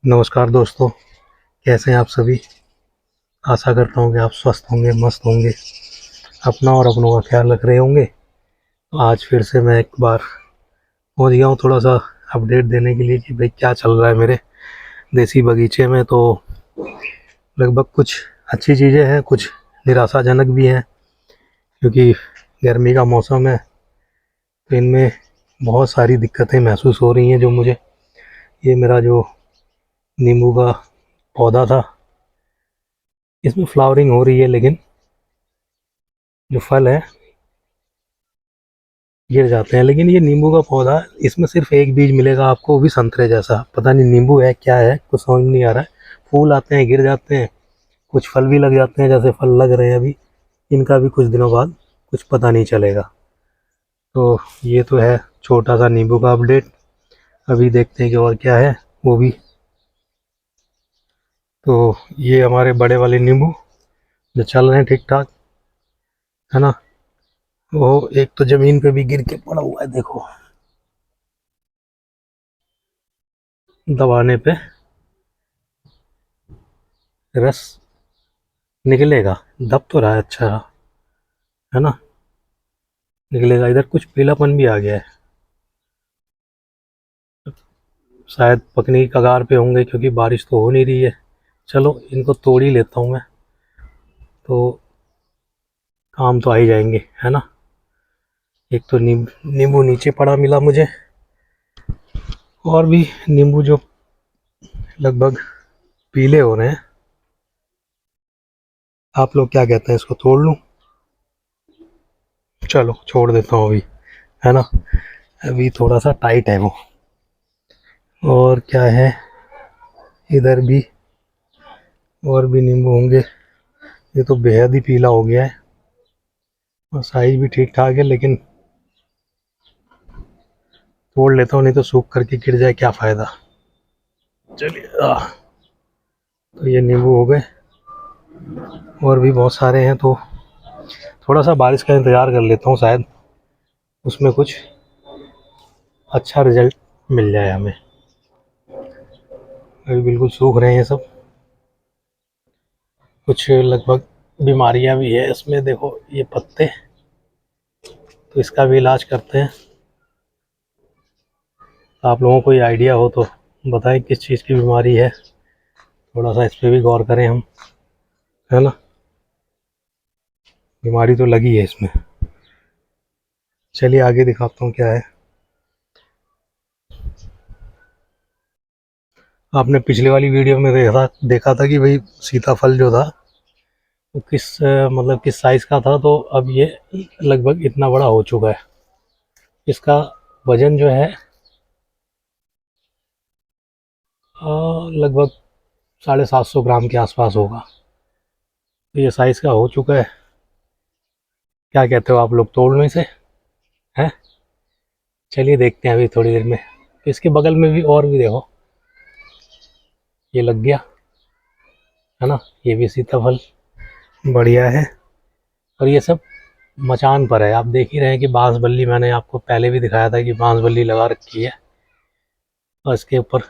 नमस्कार दोस्तों, कैसे हैं आप सभी। आशा करता हूँ कि आप स्वस्थ होंगे, मस्त होंगे, अपना और अपनों का ख्याल रख रहे होंगे। तो आज फिर से मैं एक बार पहुँच गया हूँ थोड़ा सा अपडेट देने के लिए कि भाई क्या चल रहा है मेरे देसी बगीचे में। तो लगभग कुछ अच्छी चीज़ें हैं, कुछ निराशाजनक भी हैं, क्योंकि गर्मी का मौसम है तो इनमें बहुत सारी दिक्कतें महसूस हो रही हैं। जो मुझे ये मेरा जो नींबू का पौधा था, इसमें फ्लावरिंग हो रही है, लेकिन जो फल है गिर जाते हैं। लेकिन ये नींबू का पौधा, इसमें सिर्फ एक बीज मिलेगा आपको, वो भी संतरे जैसा। पता नहीं नींबू है क्या है, कुछ समझ नहीं आ रहा है। फूल आते हैं, गिर जाते हैं, कुछ फल भी लग जाते हैं, जैसे फल लग रहे हैं अभी। इनका भी कुछ दिनों बाद कुछ पता नहीं चलेगा। तो ये तो है छोटा सा नींबू का अपडेट। अभी देखते हैं कि और क्या है वो भी। तो ये हमारे बड़े वाले नींबू जो चल रहे हैं ठीक ठाक, है ना। वो एक तो जमीन पे भी गिर के पड़ा हुआ है, देखो, दबाने पे रस निकलेगा। दब तो रहा है, अच्छा, है ना, निकलेगा। इधर कुछ पीलापन भी आ गया है, शायद पकने की कगार पे होंगे, क्योंकि बारिश तो हो नहीं रही है। चलो इनको तोड़ ही लेता हूँ मैं, तो काम तो आ ही जाएंगे, है ना। एक तो नींबू नीचे पड़ा मिला मुझे, और भी नींबू जो लगभग पीले हो रहे हैं। आप लोग क्या कहते हैं, इसको तोड़ लूँ? चलो छोड़ देता हूँ अभी, है ना। अभी थोड़ा सा टाइट है वो। और क्या है, इधर भी और भी नींबू होंगे। ये तो बेहद ही पीला हो गया है, और साइज भी ठीक ठाक है, लेकिन तोड़ लेता हूँ, नहीं तो सूख करके गिर जाए, क्या फ़ायदा। चलिए, तो ये नींबू हो गए, और भी बहुत सारे हैं। तो थोड़ा सा बारिश का इंतज़ार कर लेता हूँ, शायद उसमें कुछ अच्छा रिजल्ट मिल जाए हमें। अभी बिल्कुल सूख रहे हैं ये सब, कुछ लगभग बीमारियां भी है इसमें, देखो ये पत्ते। तो इसका भी इलाज करते हैं। आप लोगों को कोई आइडिया हो तो बताएं किस चीज़ की बीमारी है, थोड़ा सा इस पर भी गौर करें हम, है ना। बीमारी तो लगी है इसमें। चलिए आगे दिखाता हूँ क्या है। आपने पिछले वाली वीडियो में देखा था कि भाई सीताफल जो था वो मतलब किस साइज़ का था। तो अब ये लगभग इतना बड़ा हो चुका है। इसका वज़न जो है लगभग 750 ग्राम के आसपास होगा। तो ये साइज़ का हो चुका है। क्या कहते हो आप लोग, तोड़ में से हैं? चलिए देखते हैं अभी थोड़ी देर में। इसके बगल में भी और भी देखो, ये लग गया, है ना। ये भी सीताफल बढ़िया है। और ये सब मचान पर है। आप देख ही रहे हैं कि बांस बल्ली, मैंने आपको पहले भी दिखाया था कि बांस बल्ली लगा रखी है, और इसके ऊपर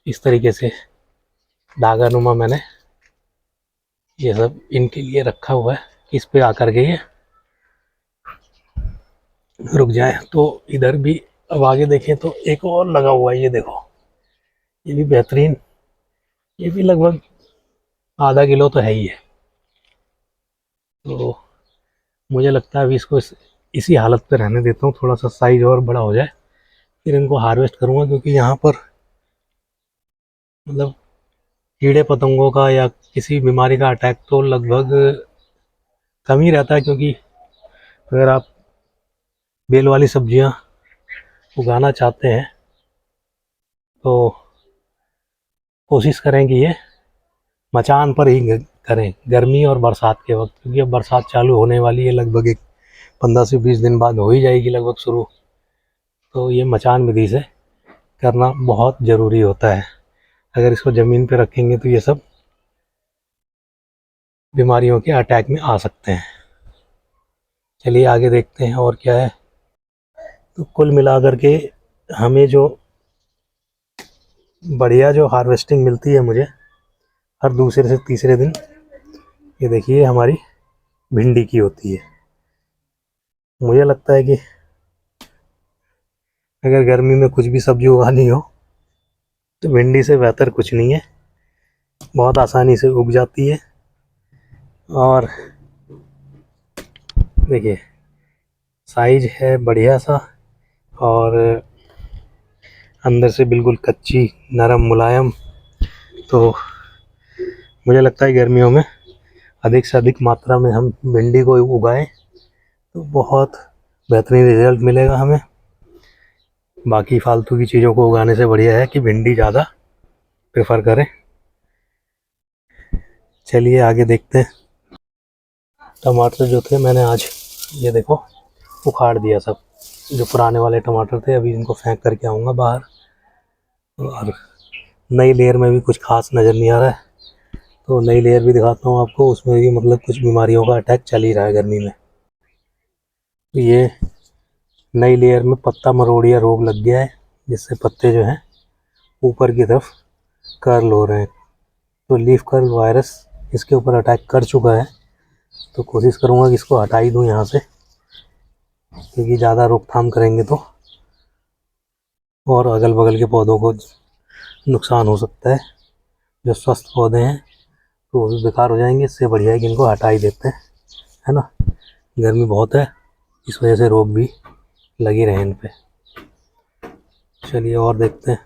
इस तरीके से धागा नुमा मैंने ये सब इनके लिए रखा हुआ है कि इस पे आकर के ये रुक जाए। तो इधर भी अब आगे देखें तो एक और लगा हुआ है, ये देखो, ये भी बेहतरीन। ये भी लगभग आधा किलो तो है ही है। तो मुझे लगता है अभी इसको इसी हालत पे रहने देता हूँ, थोड़ा सा साइज और बड़ा हो जाए फिर इनको हार्वेस्ट करूँगा। क्योंकि यहाँ पर मतलब कीड़े पतंगों का या किसी बीमारी का अटैक तो लगभग कम ही रहता है। क्योंकि अगर आप बेल वाली सब्जियां उगाना चाहते हैं तो कोशिश करें कि ये मचान पर ही करें, गर्मी और बरसात के वक्त। क्योंकि अब बरसात चालू होने वाली है, लगभग एक 15 से 20 दिन बाद हो ही जाएगी लगभग शुरू। तो ये मचान विधि से करना बहुत ज़रूरी होता है। अगर इसको ज़मीन पे रखेंगे तो ये सब बीमारियों के अटैक में आ सकते हैं। चलिए आगे देखते हैं और क्या है। तो कुल मिलाकर के हमें जो बढ़िया जो हार्वेस्टिंग मिलती है मुझे हर दूसरे से तीसरे दिन, ये देखिए हमारी भिंडी की होती है। मुझे लगता है कि अगर गर्मी में कुछ भी सब्जी उगानी हो तो भिंडी से बेहतर कुछ नहीं है। बहुत आसानी से उग जाती है और देखिए साइज है बढ़िया सा, और अंदर से बिल्कुल कच्ची, नरम, मुलायम। तो मुझे लगता है गर्मियों में अधिक से अधिक मात्रा में हम भिंडी को उगाएं तो बहुत बेहतरीन रिजल्ट मिलेगा हमें। बाकी फालतू की चीज़ों को उगाने से बढ़िया है कि भिंडी ज़्यादा प्रेफर करें। चलिए आगे देखते हैं। टमाटर जो थे मैंने आज ये देखो उखाड़ दिया सब, जो पुराने वाले टमाटर थे अभी इनको फेंक करके आऊँगा बाहर। और नई लेयर में भी कुछ खास नज़र नहीं आ रहा है, तो नई लेयर भी दिखाता हूँ आपको। उसमें भी मतलब कुछ बीमारियों का अटैक चल ही रहा है गर्मी में। ये नई लेयर में पत्ता मरोड़िया रोग लग गया है, जिससे पत्ते जो हैं ऊपर की तरफ कर्ल हो रहे हैं। तो लीफ कर्ल वायरस इसके ऊपर अटैक कर चुका है, तो कोशिश करूँगा कि इसको हटा ही दूँ यहाँ से, क्योंकि ज़्यादा रोकथाम करेंगे तो और अगल बगल के पौधों को नुकसान हो सकता है। जो स्वस्थ पौधे हैं तो वो भी बेकार हो जाएंगे। इससे बढ़िया है कि इनको हटा ही देते हैं, है ना। गर्मी बहुत है, इस वजह से रोग भी लगे रहे इन पे। चलिए और देखते हैं।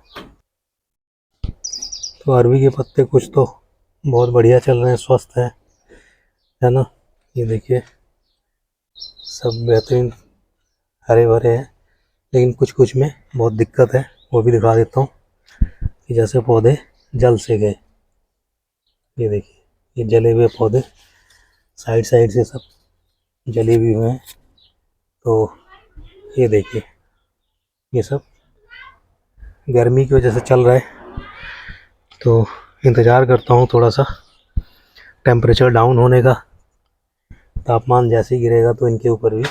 तो अरवी के पत्ते कुछ तो बहुत बढ़िया चल रहे हैं, स्वस्थ है ना। ये देखिए सब बेहतरीन हरे भरे हैं, लेकिन कुछ कुछ में बहुत दिक्कत है, वो भी दिखा देता हूँ। कि जैसे पौधे जल से गए, ये देखिए ये जले हुए पौधे साइड साइड से सब जले भी हुए हैं। तो ये देखिए ये सब गर्मी की वजह से चल रहा है। तो इंतज़ार करता हूँ थोड़ा सा टेम्परेचर डाउन होने का। तापमान जैसे ही गिरेगा तो इनके ऊपर भी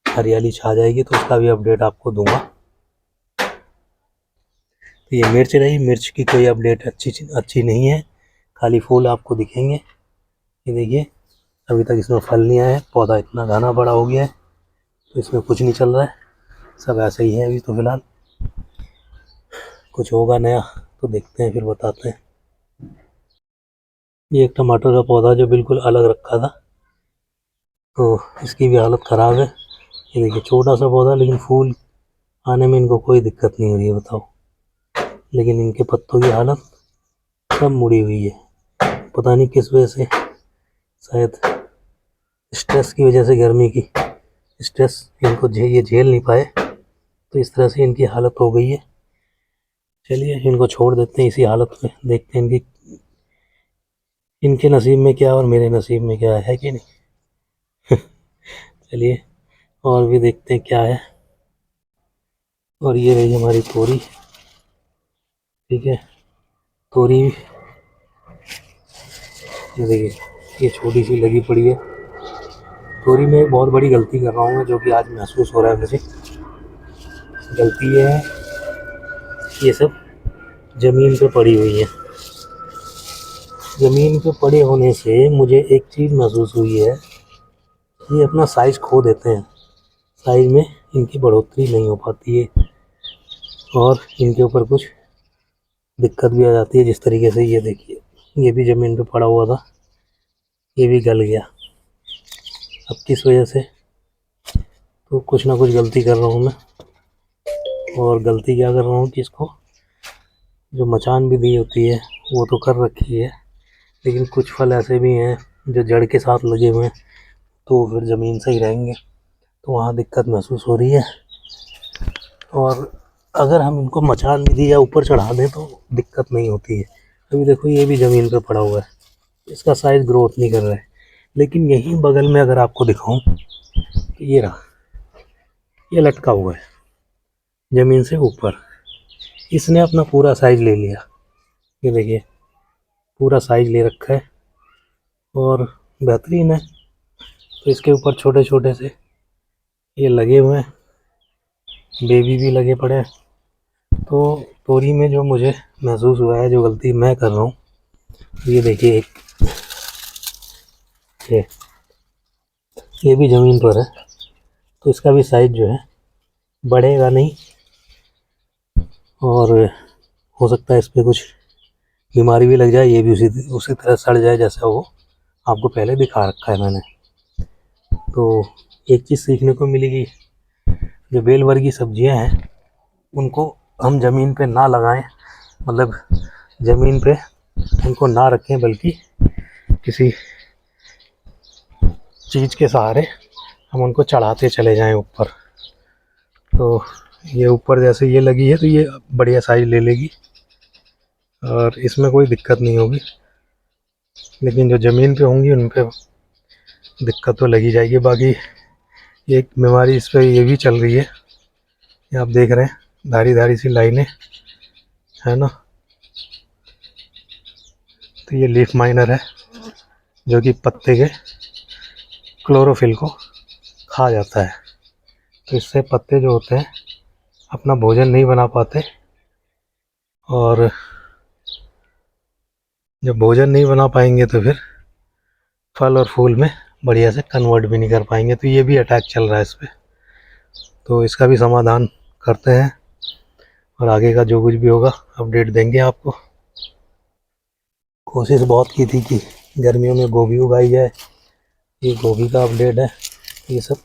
हरियाली छा जाएगी, तो उसका भी अपडेट आपको दूंगा। तो ये मिर्च रही, मिर्च की कोई अपडेट अच्छी नहीं है, खाली फूल आपको दिखेंगे। ये देखिए अभी तक इसमें फल नहीं आया है, पौधा इतना घना बड़ा हो गया है, तो इसमें कुछ नहीं चल रहा है, सब ऐसे ही है अभी तो फ़िलहाल। कुछ होगा नया तो देखते हैं, फिर बताते हैं। ये एक टमाटर का पौधा जो बिल्कुल अलग रखा था, तो इसकी भी हालत ख़राब है। ये देखिए छोटा सा पौधा, लेकिन फूल आने में इनको कोई दिक्कत नहीं हो रही है, बताओ। लेकिन इनके पत्तों की हालत सब मुड़ी हुई है, पता नहीं किस वजह से। शायद स्ट्रेस की वजह से, गर्मी की स्ट्रेस इनको ये झेल नहीं पाए, तो इस तरह से इनकी हालत हो गई है। चलिए इनको छोड़ देते हैं इसी हालत में, देखते हैं इनके नसीब में क्या और मेरे नसीब में क्या है कि नहीं। चलिए और भी देखते हैं क्या है। और ये रही हमारी तोरी, ठीक है। तोरी ये देखिए ये छोटी सी लगी पड़ी है। तोरी में एक बहुत बड़ी गलती कर रहा हूँ मैं, जो कि आज महसूस हो रहा है मुझे। गलती ये है, ये सब ज़मीन पे पड़ी हुई है। ज़मीन पे पड़े होने से मुझे एक चीज़ महसूस हुई है, ये अपना साइज़ खो देते हैं, साइज़ में इनकी बढ़ोतरी नहीं हो पाती है, और इनके ऊपर कुछ दिक्कत भी आ जाती है। जिस तरीके से ये देखिए ये भी ज़मीन पे पड़ा हुआ था, ये भी गल गया। अब किस वजह से, तो कुछ ना कुछ गलती कर रहा हूँ मैं। और गलती क्या कर रहा हूँ कि इसको जो मचान भी दी होती है वो तो कर रखी है, लेकिन कुछ फल ऐसे भी हैं जो जड़ के साथ लगे हुए हैं, तो फिर ज़मीन से ही रहेंगे, तो वहाँ दिक्कत महसूस हो रही है। और अगर हम इनको मचान भी दी या ऊपर चढ़ा दें तो दिक्कत नहीं होती है। अभी देखो ये भी ज़मीन पे पड़ा हुआ है, इसका साइज़ ग्रोथ नहीं कर रहा है। लेकिन यहीं बगल में अगर आपको दिखाऊं तो ये रहा, ये लटका हुआ है ज़मीन से ऊपर, इसने अपना पूरा साइज़ ले लिया। ये देखिए पूरा साइज़ ले रखा है और बेहतरीन है। तो इसके ऊपर छोटे छोटे से ये लगे हुए हैं, बेबी भी लगे पड़े हैं। तो तोरी में जो मुझे महसूस हुआ है, जो गलती मैं कर रहा हूँ, ये देखिए ये भी ज़मीन पर है, तो इसका भी साइज़ जो है बढ़ेगा नहीं, और हो सकता है इस पर कुछ बीमारी भी लग जाए, ये भी उसी तरह सड़ जाए जैसा वो आपको पहले दिखा रखा है मैंने। तो एक चीज़ सीखने को मिलेगी, जो बेल वर्गीय सब्जियां हैं उनको हम ज़मीन पे ना लगाएं, मतलब ज़मीन पे उनको ना रखें, बल्कि किसी चीज़ के सहारे हम उनको चढ़ाते चले जाएं ऊपर। तो ये ऊपर जैसे ये लगी है तो ये बढ़िया साइज ले लेगी और इसमें कोई दिक्कत नहीं होगी, लेकिन जो ज़मीन पे होंगी उन पे दिक्कत तो लगी जाएगी। बाकी एक बीमारी इस पर ये भी चल रही है, ये आप देख रहे हैं धारी धारी सी लाइनें है ना, तो ये लीफ माइनर है जो कि पत्ते के क्लोरोफिल को खा जाता है। तो इससे पत्ते जो होते हैं अपना भोजन नहीं बना पाते, और जब भोजन नहीं बना पाएंगे तो फिर फल और फूल में बढ़िया से कन्वर्ट भी नहीं कर पाएंगे। तो ये भी अटैक चल रहा है इस पर, तो इसका भी समाधान करते हैं और आगे का जो कुछ भी होगा अपडेट देंगे आपको। कोशिश बहुत की थी कि गर्मियों में गोभी उगाई जाए, ये गोभी का अपडेट है। ये सब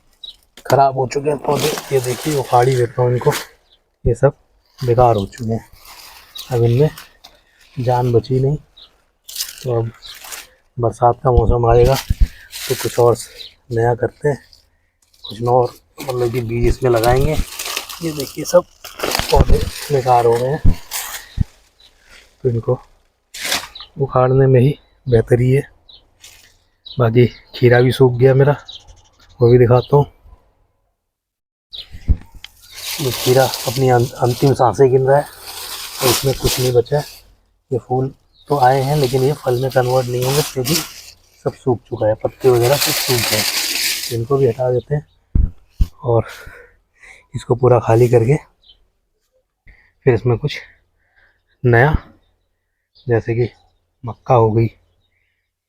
खराब हो चुके हैं पौधे, ये देखिए उखाड़ ही देता हूँ इनको, ये सब बेकार हो चुके हैं, अब इनमें जान बची नहीं। तो अब बरसात का मौसम आएगा तो कुछ और नया करते हैं, कुछ और मतलब कि बीज इसमें लगाएंगे। ये देखिए सब पौधे बेकार हो गए हैं, तो इनको उखाड़ने में ही बेहतरी है। बाकी खीरा भी सूख गया मेरा, वो भी दिखाता हूँ। ये खीरा अपनी अंतिम सांसें गिन रहा है, तो इसमें कुछ नहीं बचा है। ये फूल तो आए हैं लेकिन ये फल में कन्वर्ट नहीं होंगे क्योंकि सब सूख चुका है, पत्ते वगैरह सब सूख गए। इनको भी हटा देते हैं और इसको पूरा खाली करके फिर इसमें कुछ नया, जैसे कि मक्का हो गई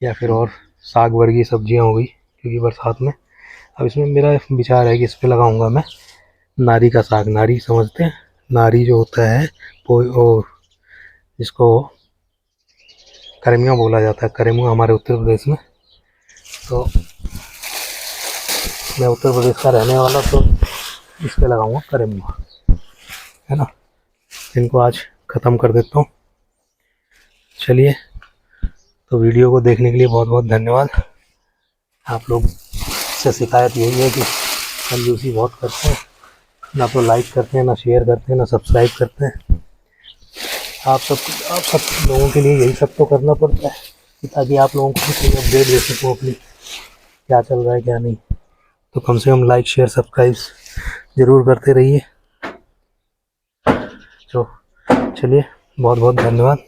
या फिर और साग वर्गीय सब्जियां हो गई, क्योंकि बरसात में अब इसमें मेरा विचार है कि इस पर लगाऊंगा मैं नारी का साग। नारी समझते हैं, नारी जो होता है वो जिसको करेमुआ बोला जाता है, करेमुआ हमारे उत्तर प्रदेश में। तो मैं उत्तर प्रदेश का रहने वाला, तो इस पर लगाऊंगा करेमुआ, है ना। इनको आज ख़त्म कर देता हूँ। चलिए, तो वीडियो को देखने के लिए बहुत बहुत धन्यवाद। आप लोग से शिकायत यही है कि कंजूसी बहुत करते हैं, ना तो लाइक करते हैं, ना शेयर करते हैं, ना सब्सक्राइब करते हैं। आप सब लोगों के लिए यही सब तो करना पड़ता है ताकि आप लोगों को कुछ अपडेट दे सकूँ अपनी, क्या चल रहा है क्या नहीं। तो कम से कम लाइक शेयर सब्सक्राइब ज़रूर करते रहिए। तो चलिए, बहुत बहुत धन्यवाद।